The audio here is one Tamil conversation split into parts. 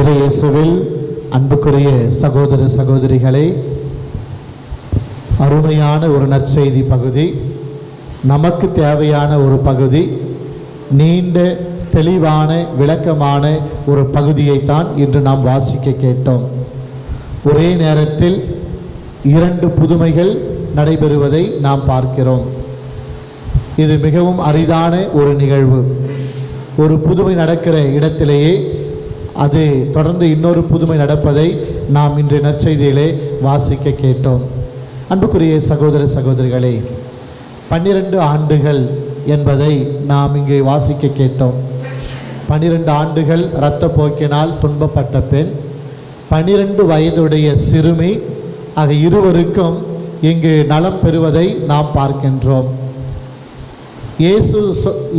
இயேசுவில் அன்புக்குரிய சகோதர சகோதரிகளே, அருமையான ஒரு நற்செய்தி பகுதி, நமக்கு தேவையான ஒரு பகுதி, நீண்ட தெளிவான விளக்கமான ஒரு பகுதியைத்தான் இன்று நாம் வாசிக்க கேட்டோம். ஒரே நேரத்தில் 2 புதுமைகள் நடைபெறுவதை நாம் பார்க்கிறோம். இது மிகவும் அரிதான ஒரு நிகழ்வு. ஒரு புதுமை நடக்கிற இடத்திலேயே அது தொடர்ந்து இன்னொரு புதுமை நடப்பதை நாம் இன்று நற்செய்தியிலே வாசிக்க கேட்டோம். அன்புக்குரிய சகோதர சகோதரிகளே, 12 ஆண்டுகள் என்பதை நாம் இங்கே வாசிக்க கேட்டோம். 12 ஆண்டுகள் இரத்த போக்கினால் துன்பப்பட்ட பெண், 12 வயதுடைய சிறுமி ஆக இருவருக்கும் இங்கு நலம் பெறுவதை நாம் பார்க்கின்றோம்.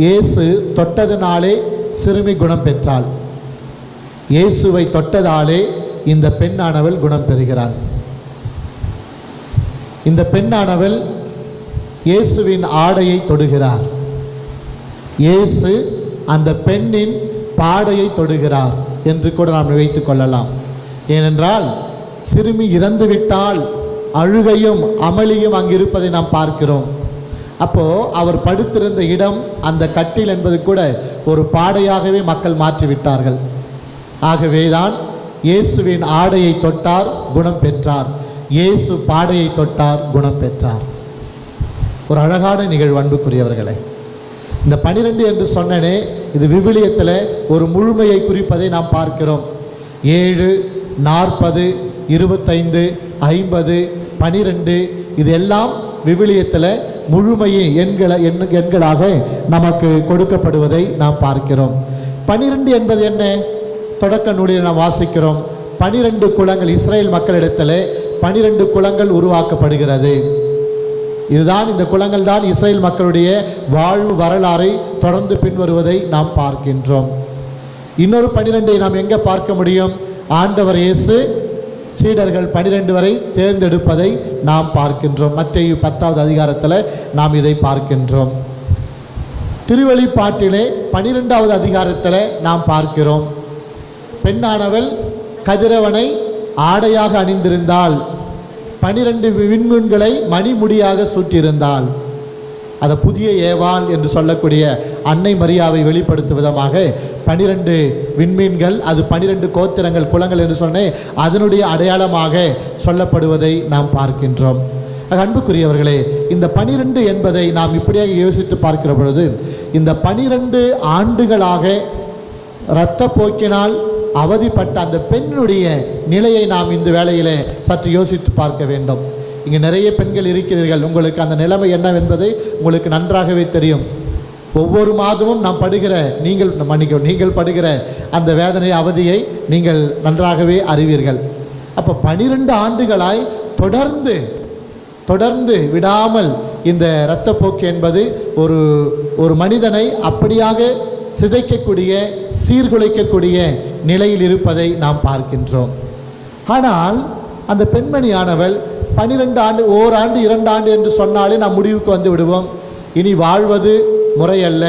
இயேசு தொட்டதனாலே சிறுமி குணம் பெற்றாள். இயேசுவை தொட்டதாலே இந்த பெண்ணானவள் குணம் பெறுகிறாள். இந்த பெண்ணானவள் இயேசுவின் ஆடையை தொடுகிறார். இயேசு அந்த பெண்ணின் பாடையை தொடுகிறார் என்று கூட நாம் வைத்துக் கொள்ளலாம். ஏனென்றால் சிறுமி இறந்துவிட்டால் அழுகையும் அமளியும் அங்கிருப்பதை நாம் பார்க்கிறோம். அப்போ அவர் படுத்திருந்த இடம், அந்த கட்டில் என்பது கூட ஒரு பாடையாகவே மக்கள் மாற்றிவிட்டார்கள். ஆகவேதான் இயேசுவின் ஆடையை தொட்டார், குணம் பெற்றார். இயேசு பாடையை தொட்டார், குணம் பெற்றார். ஒரு அழகான நிகழ்வு அன்புக்குரியவர்களே. இந்த 12 என்று சொன்னனே, இது விவிலியத்தில் ஒரு முழுமையை குறிப்பதை நாம் பார்க்கிறோம். 7, 40, 25, 50, 12 இது எல்லாம் விவிலியத்தில் முழுமையை எண்களாக நமக்கு கொடுக்கப்படுவதை நாம் பார்க்கிறோம். 12 என்பது என்ன? தொடக்க நூலில் நாம் வாசிக்கிறோம், 12 குலங்கள், இஸ்ரேல் மக்களிடத்தில் 12 குலங்கள் உருவாக்கப்படுகிறது. இதுதான், இந்த குலங்கள் தான் இஸ்ரேல் மக்களுடைய வாழ்வு வரலாறை தொடர்ந்து பின்வருவதை நாம் பார்க்கின்றோம். இன்னொரு 12 நாம் எங்கே பார்க்க முடியும்? ஆண்டவர் இயேசு சீடர்கள் 12 வரை தேர்ந்தெடுப்பதை நாம் பார்க்கின்றோம். மத்தேயு 10வது அதிகாரத்தில் நாம் இதை பார்க்கின்றோம். திருவெளிப்பாட்டிலே 12வது அதிகாரத்தில் நாம் பார்க்கிறோம். பெண்ணானவள் கதிரவனை ஆடையாக அணிந்திருந்தாள், 12 விண்மீன்களை மணிமுடியாக சூட்டியிருந்தாள். அதை புதிய ஏவாள் என்று சொல்லக்கூடிய அன்னை மரியாவை வெளிப்படுத்தும் விதமாக 12 விண்மீன்கள், அது 12 கோத்திரங்கள், குலங்கள் என்று சொன்னேன், அதனுடைய அடையாளமாக சொல்லப்படுவதை நாம் பார்க்கின்றோம். அன்புக்குரியவர்களே, இந்த 12 என்பதை நாம் இப்படியாக யோசித்து பார்க்கிற பொழுது, இந்த 12 ஆண்டுகளாக இரத்த போக்கினால் அவதிப்பட்ட அந்த பெண்ணுடைய நிலையை நாம் இந்த வேளையிலே சற்று யோசித்து பார்க்க வேண்டும். இங்கே நிறைய பெண்கள் இருக்கிறீர்கள், உங்களுக்கு அந்த நிலைமை என்னவென்பதை உங்களுக்கு நன்றாகவே தெரியும். ஒவ்வொரு மாதமும் நாம் படுகிற நீங்கள் படுகிற அந்த வேதனை, அவதியை நீங்கள் நன்றாகவே அறிவீர்கள். அப்போ 12 ஆண்டுகளாய் தொடர்ந்து விடாமல் இந்த இரத்தப்போக்கு என்பது ஒரு மனிதனை அப்படியாக சிதைக்கக்கூடிய, சீர்குலைக்கக்கூடிய நிலையில் இருப்பதை நாம் பார்க்கின்றோம். ஆனால் அந்த பெண்மணியானவள் 12 ஆண்டு, ஓராண்டு 2 ஆண்டு என்று சொன்னாலே நாம் முடிவுக்கு வந்து விடுவோம். இனி வாழ்வது முறையல்ல,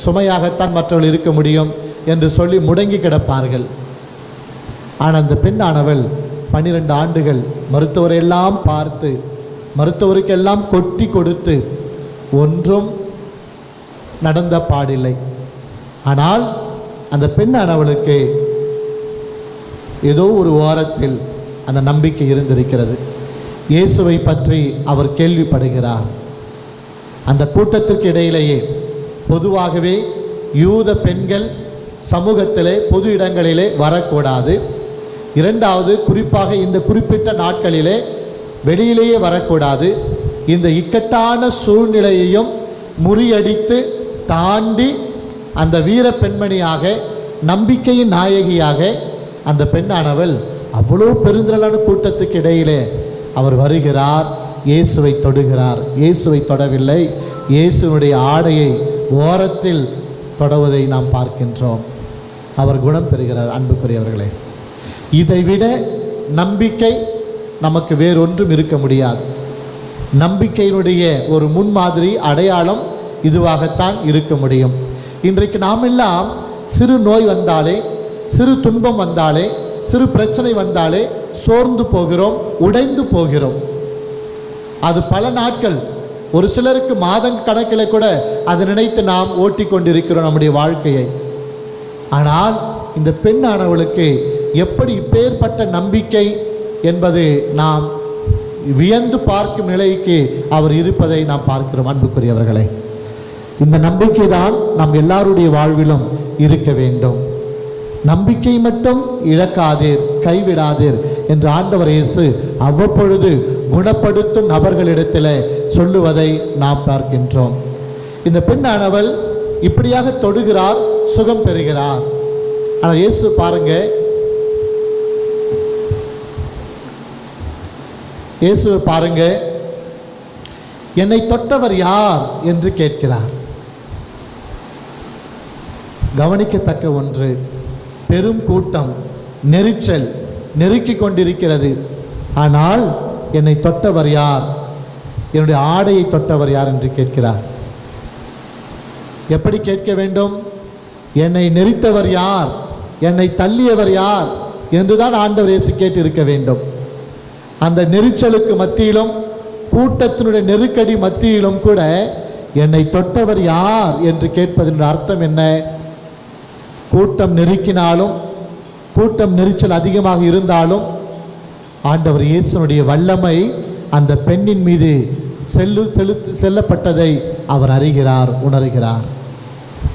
சுமையாகத்தான் மற்றவர்கள் இருக்க முடியும் என்று சொல்லி முடங்கி கிடப்பார்கள். ஆனால் அந்த பெண்ணானவள் 12 ஆண்டுகள் மருத்துவரையெல்லாம் பார்த்து, மருத்துவருக்கெல்லாம் கொட்டி கொடுத்து ஒன்றும் நடந்த பாடில்லை. ஆனால் அந்த பெண்ணானவளுக்கு ஏதோ ஒரு ஓரத்தில் அந்த நம்பிக்கை இருந்திருக்கிறது. இயேசுவை பற்றி அவர் கேள்விப்படுகிறார். அந்த கூட்டத்திற்கு இடையிலேயே பொதுவாகவே யூத பெண்கள் சமூகத்திலே பொது இடங்களிலே வரக்கூடாது. 2வது, குறிப்பாக இந்த குறிப்பிட்ட நாட்களிலே வெளியிலேயே வரக்கூடாது. இந்த இக்கட்டான சூழ்நிலையையும் முறியடித்து தாண்டி அந்த வீர பெண்மணியாக, நம்பிக்கையின் நாயகியாக அந்த பெண்ணானவள் அவ்வளோ பெருந்திரளான கூட்டத்துக்கு இடையிலே அவர் வருகிறார், இயேசுவை தொடுகிறார். இயேசுவை தொடவில்லை, இயேசுனுடைய ஆடையை ஓரத்தில் தொடவதை நாம் பார்க்கின்றோம். அவர் குணம் பெறுகிறார். அன்புக்குரியவர்களே, இதைவிட நம்பிக்கை நமக்கு வேறொன்றும் இருக்க முடியாது. நம்பிக்கையினுடைய ஒரு முன்மாதிரி அடையாளம் இதுவாகத்தான் இருக்க முடியும். இன்றைக்கு நாம் எல்லாம் சிறு நோய் வந்தாலே சிறு துன்பம் வந்தாலே, சிறு பிரச்சனை வந்தாலே சோர்ந்து போகிறோம், உடைந்து போகிறோம். அது பல நாட்கள், ஒரு சிலருக்கு மாதங்க கணக்கில் கூட அதை நினைத்து நாம் ஓட்டி கொண்டிருக்கிறோம் நம்முடைய வாழ்க்கையை. ஆனால் இந்த பெண்ணானவளுக்கு எப்படி இப்பேற்பட்ட நம்பிக்கை என்பது நாம் வியந்து பார்க்கும் நிலைக்கு அவர் இருப்பதை நாம் பார்க்கிறோம். அன்புக்குரியவர்களே, இந்த நம்பிக்கை தான் நம் எல்லாருடைய வாழ்விலும் இருக்க வேண்டும். நம்பிக்கை மட்டும் இழக்காதீர், கைவிடாதீர் என்று ஆண்டவர் இயேசு அவ்வப்பொழுது குணப்படுத்தும் நபர்களிடத்தில் சொல்லுவதை நாம் பார்க்கின்றோம். இந்த பெண்ணானவள் இப்படியாக தொடுகிறார், சுகம் பெறுகிறார். ஆனால் இயேசு பாருங்க, இயேசு பாருங்க, என்னை தொட்டவர் யார் என்று கேட்கிறார். கவனிக்கத்தக்க ஒன்று, பெரும் கூட்டம், நெரிச்சல் நெருக்கி கொண்டிருக்கிறது. ஆனால் என்னை தொட்டவர் யார், என்னுடைய ஆடையை தொட்டவர் யார் என்று கேட்கிறார். எப்படி கேட்க வேண்டும்? என்னை நெரித்தவர் யார், என்னை தள்ளியவர் யார் என்றுதான் ஆண்டவர் இயேசு கேட்டிருக்க வேண்டும். அந்த நெரிச்சலுக்கு மத்தியிலும், கூட்டத்தினுடைய நெருக்கடி மத்தியிலும் கூட என்னை தொட்டவர் யார் என்று கேட்பதன் அர்த்தம் என்ன? கூட்டம் நெருக்கினாலும், கூட்டம் நெரிச்சல் அதிகமாக இருந்தாலும் ஆண்டவர் இயேசுனுடைய வல்லமை அந்த பெண்ணின் மீது செல்லப்பட்டதை அவர் அறிகிறார், உணர்கிறார்.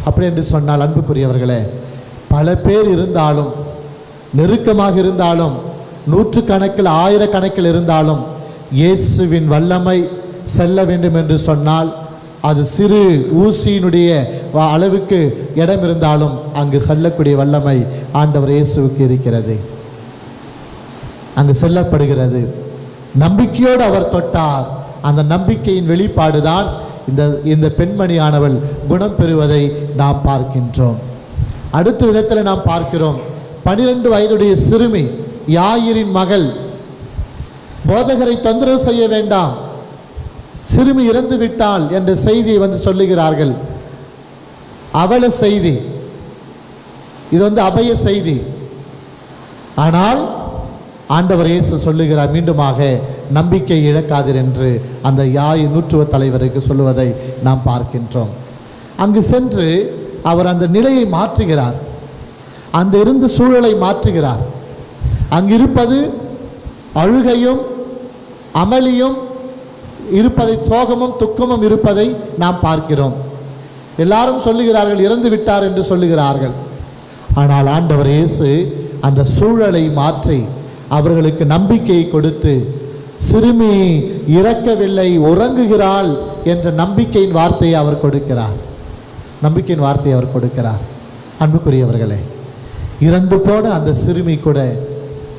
அப்படி என்று சொன்னால் அன்புக்குரியவர்களே, பல பேர் இருந்தாலும், நெருக்கமாக இருந்தாலும், நூற்றுக்கணக்கில் ஆயிரக்கணக்கில் இருந்தாலும் இயேசுவின் வல்லமை செல்ல வேண்டும் என்று சொன்னால் அது சிறு ஊசியினுடைய அளவுக்கு இடம் இருந்தாலும் அங்கு செல்லக்கூடிய வல்லமை ஆண்டவர் இயேசுவுக்கு இருக்கிறது, அங்கு செல்லப்படுகிறது. நம்பிக்கையோடு அவர் தொட்டார். அந்த நம்பிக்கையின் வெளிப்பாடுதான் இந்த பெண்மணியானவள் குணம் பெறுவதை நாம் பார்க்கின்றோம். அடுத்த விதத்தில் நாம் பார்க்கிறோம், 12 வயதுடைய சிறுமி, யாயிரின் மகள். போதகரை தொந்தரவு செய்ய வேண்டாம், சிறுமி இறந்து விட்டாள் என்ற செய்தியை வந்து சொல்லுகிறார்கள். அவல செய்தி இது, அபய செய்தி. ஆனால் ஆண்டவர் இயேசு சொல்லுகிறார், மீண்டுமாக நம்பிக்கை இழக்காதீர் என்று அந்த நூற்றுவ தலைவருக்கு சொல்லுவதை நாம் பார்க்கின்றோம். அங்கு சென்று அவர் அந்த நிலையை மாற்றுகிறார், அந்த இருந்த சூழலை மாற்றுகிறார். அங்கிருப்பது அழுகையும் அமளியும் இருப்பதை, சோகமும் துக்கமும் இருப்பதை நாம் பார்க்கிறோம். எல்லாரும் சொல்லுகிறார்கள் இறந்து விட்டார் என்று சொல்லுகிறார்கள். ஆனால் ஆண்டவர் இயேசு அந்த சூழலை மாற்றி அவர்களுக்கு நம்பிக்கையை கொடுத்து, சிறுமி இறக்கவில்லை, உறங்குகிறாள் என்ற நம்பிக்கையின் வார்த்தையை அவர் கொடுக்கிறார். நம்பிக்கையின் வார்த்தையை அவர் கொடுக்கிறார். அன்புக்குரியவர்களே, இறந்து போன அந்த சிறுமி கூட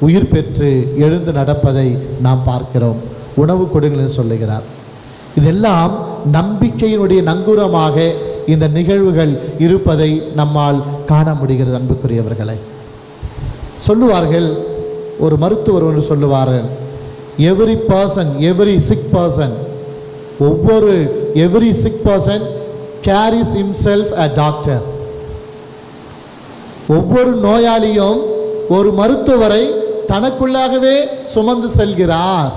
உயிர் பெற்று எழுந்து நடப்பதை நாம் பார்க்கிறோம். உணவு கொடுங்கள் சொல்லுகிறார். இதெல்லாம் நம்பிக்கையினுடைய நங்கூரமாக இந்த நிகழ்வுகள் இருப்பதை நம்மால் காண முடிகிறது. அன்புக்குரியவர்களை, சொல்லுவார்கள், ஒரு மருத்துவர் ஒன்று சொல்லுவார்கள், every person, every sick person, every sick person carries himself a doctor. ஒவ்வொரு நோயாளியும் ஒரு மருத்துவரை தனக்குள்ளாகவே சுமந்து செல்கிறார்.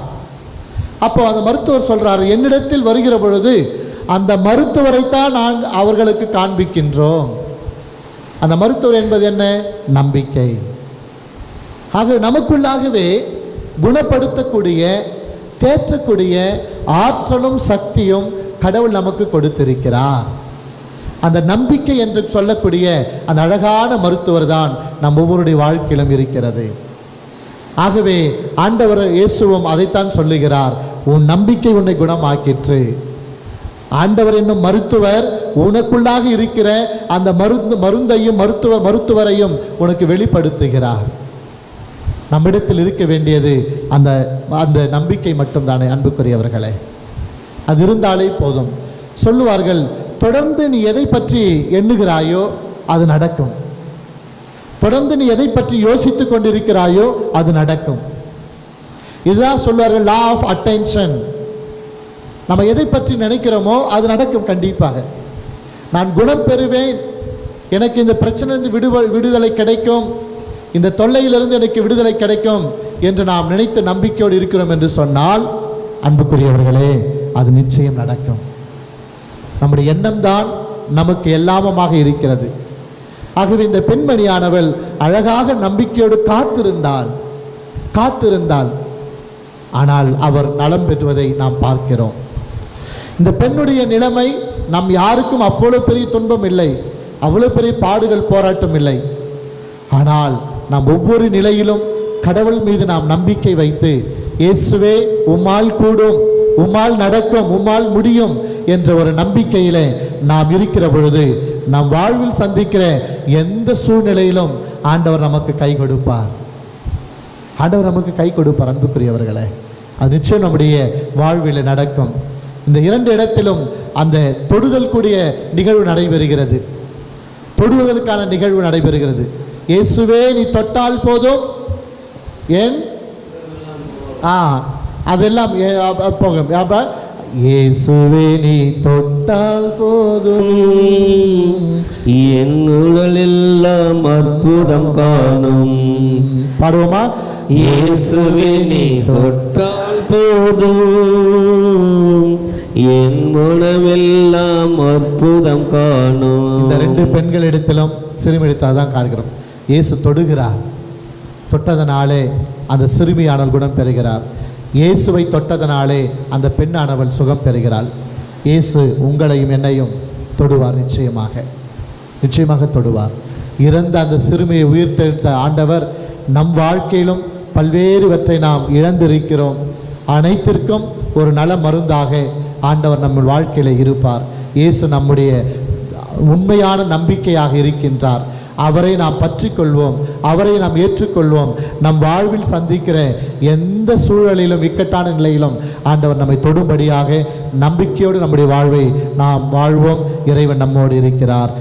அப்போ அந்த மருத்துவர் சொல்றார், என்னிடத்தில் வருகிற பொழுது அந்த மருத்துவரைத்தான் நாங்கள் அவர்களுக்கு காண்பிக்கின்றோம். அந்த மருத்துவர் என்பது என்ன? நம்பிக்கை. ஆக நமக்குள்ளாகவே குணப்படுத்தக்கூடிய, தேற்றக்கூடிய ஆற்றலும் சக்தியும் கடவுள் நமக்கு கொடுத்திருக்கிறார். அந்த நம்பிக்கை என்று சொல்லக்கூடிய அந்த அழகான மருத்துவர் தான் நம் ஒவ்வொருடைய வாழ்க்கையிலும் இருக்கிறது. ஆகவே ஆண்டவர் இயேசுவும் அதைத்தான் சொல்லுகிறார், உன் நம்பிக்கை உன்னை குணமாக்கிற்று. ஆண்டவர் என்னும் மருத்துவர் உனக்குள்ளாக இருக்கிற அந்த மருந்தையும் மருத்துவரையும் உனக்கு வெளிப்படுத்துகிறார். நம்மிடத்தில் இருக்க வேண்டியது அந்த நம்பிக்கை மட்டும்தானே அன்புக்குரியவர்களே. அது இருந்தாலே போதும். சொல்லுவார்கள், தொடர்ந்து நீ எதை பற்றி எண்ணுகிறாயோ அது நடக்கும், தொடர்ந்து நீ எதை பற்றி யோசித்துக் கொண்டிருக்கிறாயோ அது நடக்கும். இதுதான் சொல்வார்கள் லா ஆஃப் அட்டென்ஷன். நம்ம எதை பற்றி நினைக்கிறோமோ அது நடக்கும். கண்டிப்பாக நான் குணம் பெறுவேன் எனக்கு இந்த பிரச்சனையிலிருந்து விடுதலை கிடைக்கும், இந்த தொல்லையிலிருந்து எனக்கு விடுதலை கிடைக்கும் என்று நாம் நினைத்து நம்பிக்கையோடு இருக்கிறோம் என்று சொன்னால், அன்புக்குரியவர்களே, அது நிச்சயம் நடக்கும். நம்முடைய எண்ணம் தான் நமக்கு எல்லாமுமாக இருக்கிறது. ஆகவே இந்த பெண்மணியானவள் அழகாக நம்பிக்கையோடு காத்திருந்தாள். ஆனால் அவர் நலம் பெறுவதை நாம் பார்க்கிறோம். இந்த பெண்ணுடைய நிலைமை நம் யாருக்கும் அவ்வளோ பெரிய துன்பம் இல்லை, அவ்வளோ பெரிய பாடுகள் போராட்டம் இல்லை. ஆனால் நாம் ஒவ்வொரு நிலையிலும் கடவுள் மீது நாம் நம்பிக்கை வைத்து, இயேசுவே உம்மால் கூடும், உம்மால் நடக்கும், உம்மால் முடியும் என்ற ஒரு நம்பிக்கையிலே நாம் இருக்கிற பொழுது நம் வாழ்வில் சந்திக்கிற எந்த சூழ்நிலையிலும் ஆண்டவர் நமக்கு கை கொடுப்பார். அன்புக்குரியவர்களே, அது நிச்சயம் நம்முடைய வாழ்வில் நடக்கும். இந்த 2 இடத்திலும் அந்த தொடுதல் கூடிய நிகழ்வு நடைபெறுகிறது. தொடுவதற்கான நிகழ்வு நடைபெறுகிறது. இயேசுவே நீ தொட்டால் போதும், ஏன் அதெல்லாம் போகும். இயேசுவே நீ தொட்டால் போதும், என் உடலெல்லாம் அற்புதம் காணும். பாடுவோமா? இயேசுவே நீ தொட்டால் போதும், என் உணவெல்லாம் அற்புதம் காணும். இந்த 2 பெண்களிடத்திலும் சிறுமியிடத்தில் தான் காண்கிறோம். இயேசு தொடுகிறார். தொட்டதனாலே அந்த சிறுமியானவள் குணம் பெறுகிறார். இயேசுவை தொட்டதனாலே அந்த பெண்ணானவள் சுகம் பெறுகிறாள். இயேசு உங்களையும் என்னையும் தொடுவார், நிச்சயமாக தொடுவார். இறந்த அந்த சிறுமியை உயிர்த்தெழுந்த ஆண்டவர் நம் வாழ்க்கையிலும் பல்வேறுவற்றை நாம் இழந்திருக்கிறோம். அனைத்திற்கும் ஒரு நல மருந்தாக ஆண்டவர் நம்ம வாழ்க்கையில் இருப்பார். இயேசு நம்முடைய உண்மையான நம்பிக்கையாக இருக்கின்றார். அவரை நாம் பற்றி கொள்வோம், அவரை நாம் ஏற்றுக்கொள்வோம். நம் வாழ்வில் சந்திக்கிற எந்த சூழலிலும், இக்கட்டான நிலையிலும் ஆண்டவர் நம்மை தொடும்படியாக நம்பிக்கையோடு நம்முடைய வாழ்வை நாம் வாழ்வோம். இறைவன் நம்மோடு இருக்கிறார்.